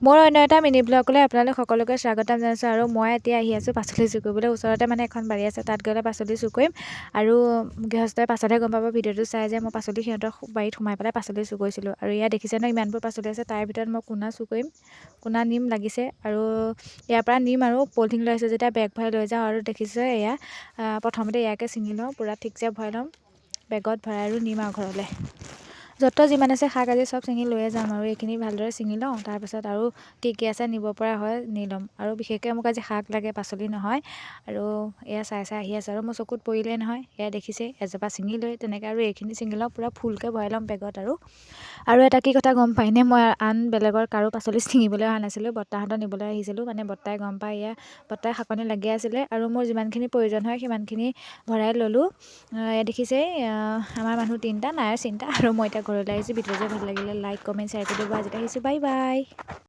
মোৰ অন্য এটা মিনি ব্লগলৈ আপোনালোক সকলোকে স্বাগতম জনাইছোঁ। আৰু মই এতিয়া আহি আছোঁ পাচলি চুৰ কৰিবলৈ। ওচৰতে মানে এখন বাৰী আছে, তাত গ'লে পাচলি চুৰ কৰিম। আৰু গৃহস্থই পাছতহে গম পাব ভিডিঅ'টো চাই যে মই পাচলি সিহঁতৰ বাৰীত সোমাই পেলাই পাচলি চুৰ কৰিছিলোঁ। আৰু ইয়াত দেখিছে ন ইমানবোৰ পাচলি আছে, তাৰ ভিতৰত মই কোনা চুৰ কৰিম, কোনা নিম লাগিছে। আৰু ইয়াৰ পৰা নিম আৰু পলিথিন লৈ আহিছোঁ যেতিয়া বেগ ভৰাই লৈ যাওঁ। আৰু দেখিছে এয়া প্ৰথমতে ইয়াকে ছিঙি লওঁ, পূৰা ঠিকছে ভৰাই ল'ম বেগত ভৰাই আৰু নিম আৰু ঘৰলৈ। য'ত যিমান আছে শাক আজি চব ছিঙি লৈয়ে যাম। আৰু এইখিনি ভালদৰে ছিঙি লওঁ, তাৰপিছত আৰু কি আছে নিব পৰা হয় নি ল'ম। আৰু বিশেষকৈ মোক আজি শাক লাগে, পাচলি নহয়। আৰু এয়া চাই আহি আছে আৰু মোৰ চকুত পৰিলেই নহয়, এয়া দেখিছে এজোপা ছিঙি লৈ তেনেকৈ আৰু এইখিনি ছিঙি লওঁ, পূৰা ফুলকৈ ভৰাই ল'ম বেগত। আৰু এটা কি কথা গম পাইনে, মই আন বেলেগৰ কাৰো পাচলি ছিঙিবলৈ অহা নাছিলোঁ, বৰ্তাহঁতৰ নিবলৈ আহিছিলোঁ। মানে বৰ্তাই গম পাই, বৰ্তাই শাকনি লাগি আছিলে আৰু মোৰ যিমানখিনি প্ৰয়োজন হয় সিমানখিনি ভৰাই ল'লোঁ। এয়া দেখিছে আমাৰ মানুহ 3টা, নাই চিন্তা। আৰু মই এতিয়া ঘৰলৈ আহিছোঁ। ভিডিঅ'টো ভাল লাগিলে লাইক, কমেণ্ট, শ্বেয়াৰ কৰি দিব। আজিলৈ আহিছোঁ, বাই বাই।